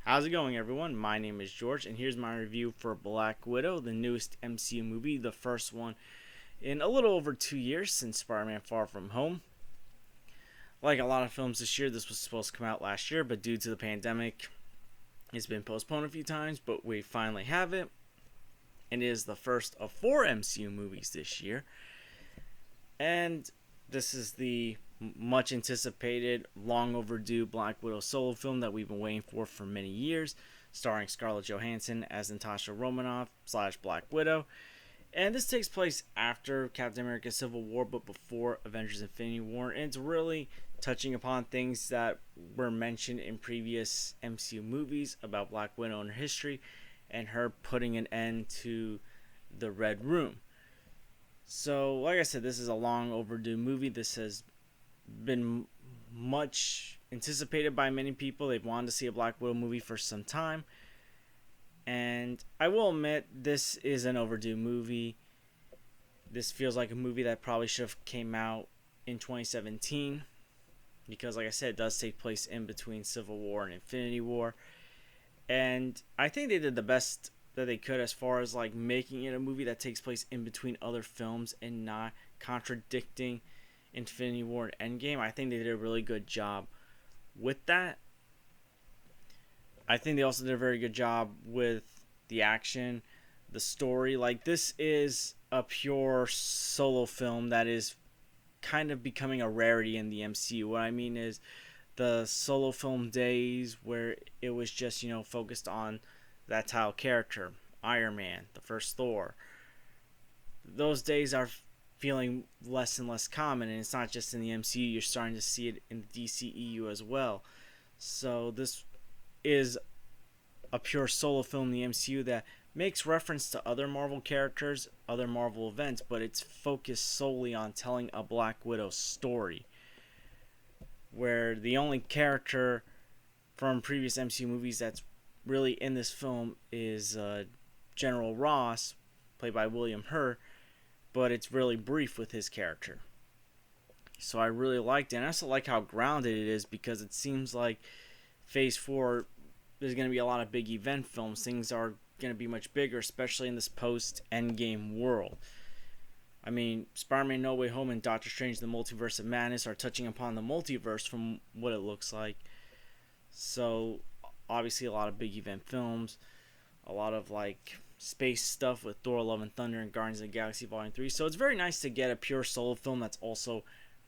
How's it going, everyone? My name is George, and here's my review for Black Widow, the newest MCU movie, the first one in a little over 2 years since Spider-Man Far From Home. Like a lot of films this year, this was supposed to come out last year, but due to the pandemic, it's been postponed a few times, but we finally have it. And it is the first of 4 MCU movies this year. And this is the much anticipated, long overdue Black Widow solo film that we've been waiting for many years, starring Scarlett Johansson as Natasha Romanoff / Black Widow. And this takes place after Captain America Civil War, but before Avengers Infinity War. And it's really touching upon things that were mentioned in previous MCU movies about Black Widow and her history, and her putting an end to the Red Room. So, like I said, this is a long overdue movie. This has been much anticipated by many people. They've wanted to see a Black Widow movie for some time. And I will admit, this is an overdue movie. This feels like a movie that probably should have came out in 2017. Because, like I said, it does take place in between Civil War and Infinity War. And I think they did the best that they could as far as like making it a movie that takes place in between other films and not contradicting Infinity War and Endgame. I think they did a really good job with that. I think they also did a very good job with the action, the story. Like, this is a pure solo film that is kind of becoming a rarity in the MCU. What I mean is the solo film days where it was just, focused on that title character, Iron Man, the first Thor. Those days are feeling less and less common, and it's not just in the MCU. You're starting to see it in the DCEU as well. So this is a pure solo film in the MCU that makes reference to other Marvel characters, other Marvel events, but it's focused solely on telling a Black Widow story, where the only character from previous MCU movies that's really in this film is General Ross, played by William Hurt, but it's really brief with his character. So I really liked it, and I also like how grounded it is, because it seems like Phase 4, there's going to be a lot of big event films. Things are going to be much bigger, especially in this post-Endgame world. I mean, Spider-Man No Way Home and Doctor Strange The Multiverse of Madness are touching upon the multiverse from what it looks like. So, obviously a lot of big event films, a lot of like space stuff with Thor Love and Thunder and Guardians of the Galaxy Volume 3. So it's very nice to get a pure solo film that's also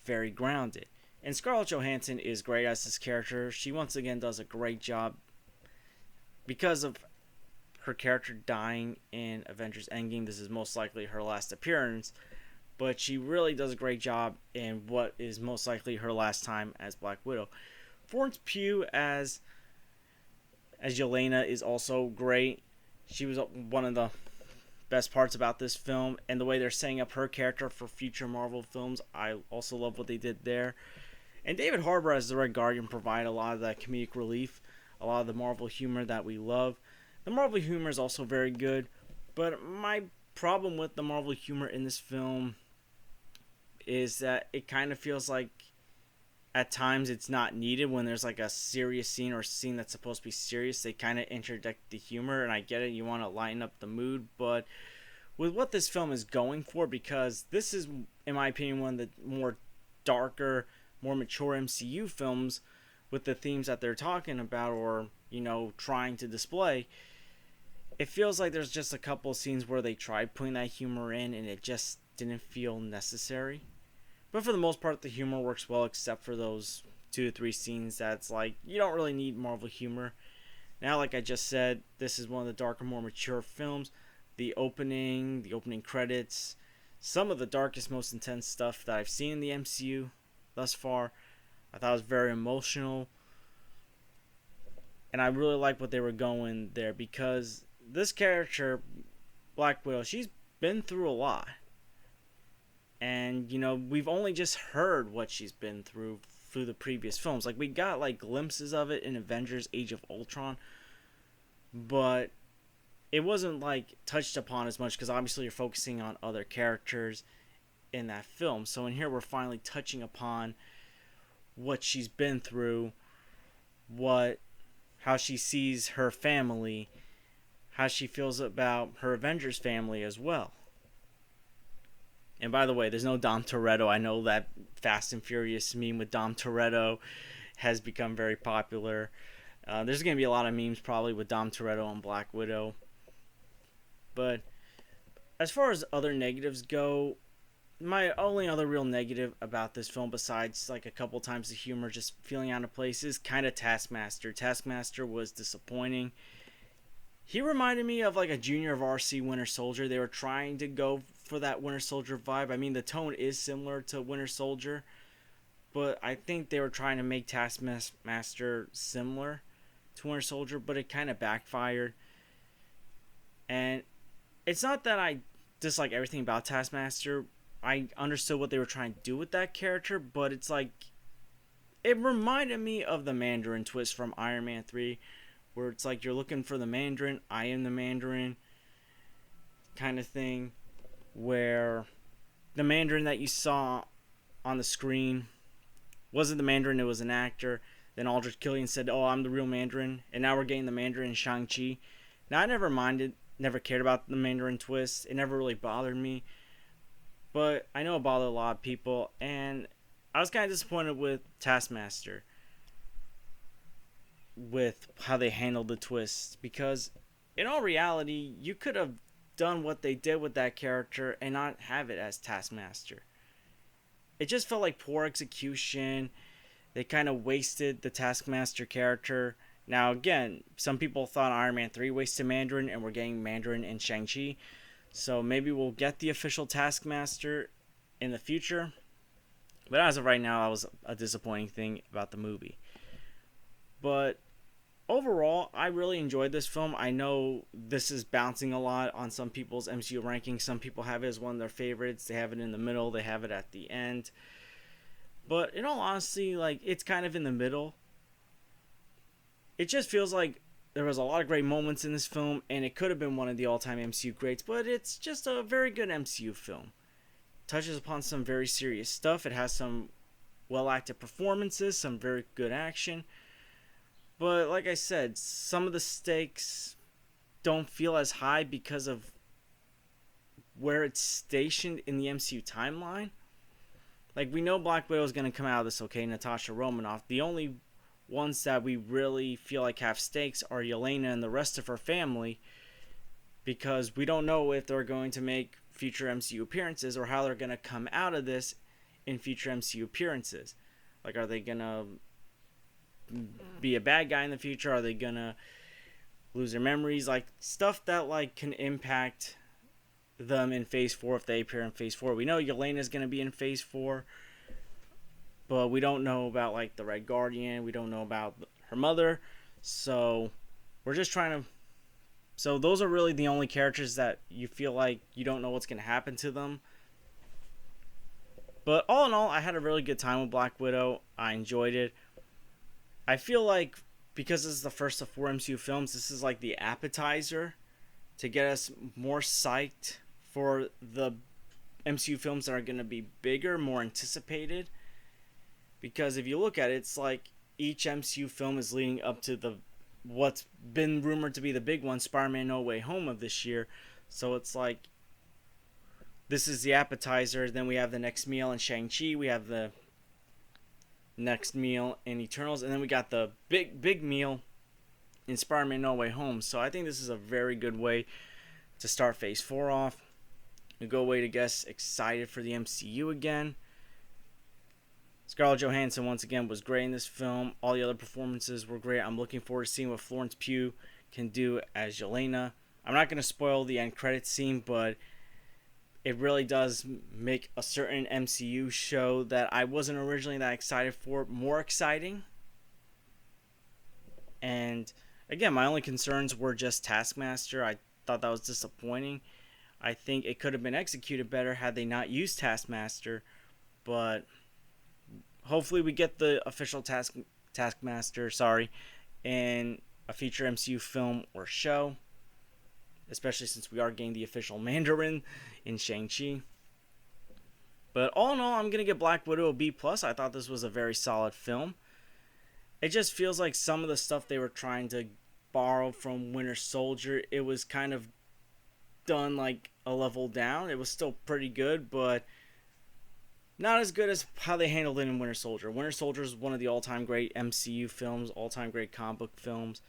very grounded. And Scarlett Johansson is great as this character. She once again does a great job because of her character dying in Avengers Endgame. This is most likely her last appearance, but she really does a great job in what is most likely her last time as Black Widow. Florence Pugh as Yelena is also great. She was one of the best parts about this film, and the way they're setting up her character for future Marvel films, I also love what they did there. And David Harbour as the Red Guardian provided a lot of that comedic relief, a lot of the Marvel humor that we love. The Marvel humor is also very good, but my problem with the Marvel humor in this film is that it kind of feels like at times it's not needed. When there's like a serious scene or a scene that's supposed to be serious, they kind of interject the humor, and I get it, you want to lighten up the mood, but with what this film is going for, because this is, in my opinion, one of the more darker, more mature MCU films with the themes that they're talking about or, trying to display, it feels like there's just a couple scenes where they tried putting that humor in and it just didn't feel necessary. But for the most part, the humor works well, except for those 2 to 3 scenes that's like, you don't really need Marvel humor. Now, like I just said, this is one of the darker, more mature films. The opening credits, some of the darkest, most intense stuff that I've seen in the MCU thus far. I thought it was very emotional. And I really like what they were going there, because this character, Black Widow, she's been through a lot. And, we've only just heard what she's been through the previous films. Like, we got, like, glimpses of it in Avengers Age of Ultron. But it wasn't, like, touched upon as much, because obviously you're focusing on other characters in that film. So in here, we're finally touching upon what she's been through, how she sees her family, how she feels about her Avengers family as well. And by the way, there's no Dom Toretto. I know that Fast and Furious meme with Dom Toretto has become very popular. There's going to be a lot of memes probably with Dom Toretto and Black Widow. But as far as other negatives go, my only other real negative about this film, besides like a couple times the humor just feeling out of place, is kind of Taskmaster. Taskmaster was disappointing. He reminded me of like a Junior of RC Winter Soldier. They were trying to go for that Winter Soldier vibe. I mean, the tone is similar to Winter Soldier, but I think they were trying to make Taskmaster similar to Winter Soldier, but it kind of backfired. And it's not that I dislike everything about Taskmaster. I understood what they were trying to do with that character, but it's like, it reminded me of the Mandarin twist from Iron Man 3, where it's like you're looking for the Mandarin, I am the Mandarin kind of thing, where the Mandarin that you saw on the screen wasn't the Mandarin, it was an actor. Then Aldrich Killian said, "Oh, I'm the real Mandarin," and now we're getting the Mandarin in Shang-Chi. Now, I never cared about the Mandarin twist. It never really bothered me, but I know it bothered a lot of people, and I was kind of disappointed with Taskmaster, with how they handled the twist, because in all reality, you could have done what they did with that character and not have it as Taskmaster. It just felt like poor execution. They kind of wasted the Taskmaster character. Now, again, some people thought Iron Man 3 wasted Mandarin, and we're getting Mandarin in Shang-Chi. So maybe we'll get the official Taskmaster in the future. But as of right now, that was a disappointing thing about the movie. But overall, I really enjoyed this film. I know this is bouncing a lot on some people's MCU rankings. Some people have it as one of their favorites. They have it in the middle. They have it at the end. But in all honesty, like, it's kind of in the middle. It just feels like there was a lot of great moments in this film, and it could have been one of the all-time MCU greats, but it's just a very good MCU film. Touches upon some very serious stuff. It has some well-acted performances, some very good action. But like I said, some of the stakes don't feel as high because of where it's stationed in the MCU timeline. Like, we know Black Widow is going to come out of this okay, Natasha Romanoff. The only ones that we really feel like have stakes are Yelena and the rest of her family, because we don't know if they're going to make future MCU appearances or how they're going to come out of this in future MCU appearances. Like, are they going to be a bad guy in the future? Are they going to lose their memories? Like, stuff that, like, can impact them in Phase 4 if they appear in Phase 4. We know Yelena's going to be in Phase 4, but we don't know about, like, the Red Guardian. We don't know about her mother. So we're just trying to... So those are really the only characters that you feel like you don't know what's going to happen to them. But all in all, I had a really good time with Black Widow. I enjoyed it. I feel like because this is the first of 4 MCU films, this is like the appetizer to get us more psyched for the MCU films that are going to be bigger, more anticipated. Because if you look at it, it's like each MCU film is leading up to the what's been rumored to be the big one, Spider-Man No Way Home of this year. So it's like, this is the appetizer, then we have the next meal in Shang-Chi, we have the next meal in Eternals, and then we got the big meal in Spider-Man No Way Home. So I think this is a very good way to start Phase 4 off. A good way to get excited for the MCU again. Scarlett Johansson, once again, was great in this film. All the other performances were great. I'm looking forward to seeing what Florence Pugh can do as Yelena. I'm not going to spoil the end credits scene, but it really does make a certain MCU show that I wasn't originally that excited for more exciting. And again, my only concerns were just Taskmaster. I thought that was disappointing. I think it could have been executed better had they not used Taskmaster, but hopefully we get the official Taskmaster, in a future MCU film or show, especially since we are getting the official Mandarin in Shang-Chi. But all in all, I'm going to give Black Widow a B+. I thought this was a very solid film. It just feels like some of the stuff they were trying to borrow from Winter Soldier, it was kind of done like a level down. It was still pretty good, but not as good as how they handled it in Winter Soldier. Winter Soldier is one of the all-time great MCU films, all-time great comic book films.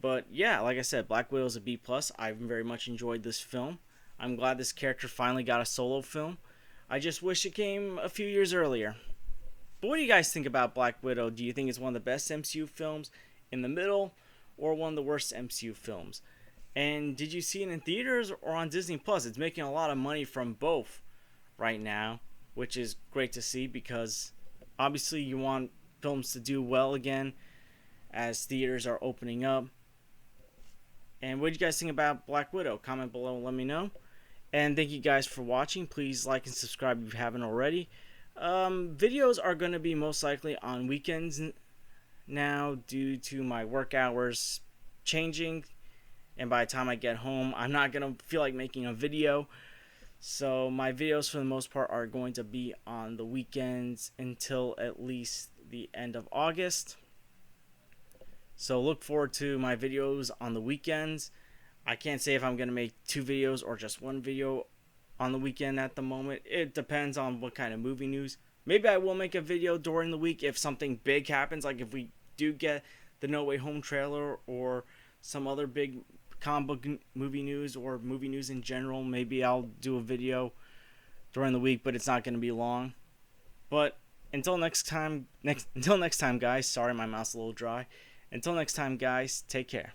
But yeah, like I said, Black Widow is a B plus. I very much enjoyed this film. I'm glad this character finally got a solo film. I just wish it came a few years earlier. But what do you guys think about Black Widow? Do you think it's one of the best MCU films, in the middle, or one of the worst MCU films? And did you see it in theaters or on Disney Plus? It's making a lot of money from both right now, which is great to see because obviously you want films to do well again as theaters are opening up. And what do you guys think about Black Widow? Comment below and let me know. And thank you guys for watching. Please like and subscribe if you haven't already. Videos are going to be most likely on weekends now due to my work hours changing. And by the time I get home, I'm not going to feel like making a video. So my videos for the most part are going to be on the weekends until at least the end of August. So look forward to my videos on the weekends. I can't say if I'm going to make 2 videos or just 1 video on the weekend at the moment. It depends on what kind of movie news. Maybe I will make a video during the week if something big happens, like if we do get the No Way Home trailer or some other big comic book movie news or movie news in general. Maybe I'll do a video during the week, but it's not going to be long. But until next time, guys. Sorry, my mouth's a little dry. Until next time, guys. Take care.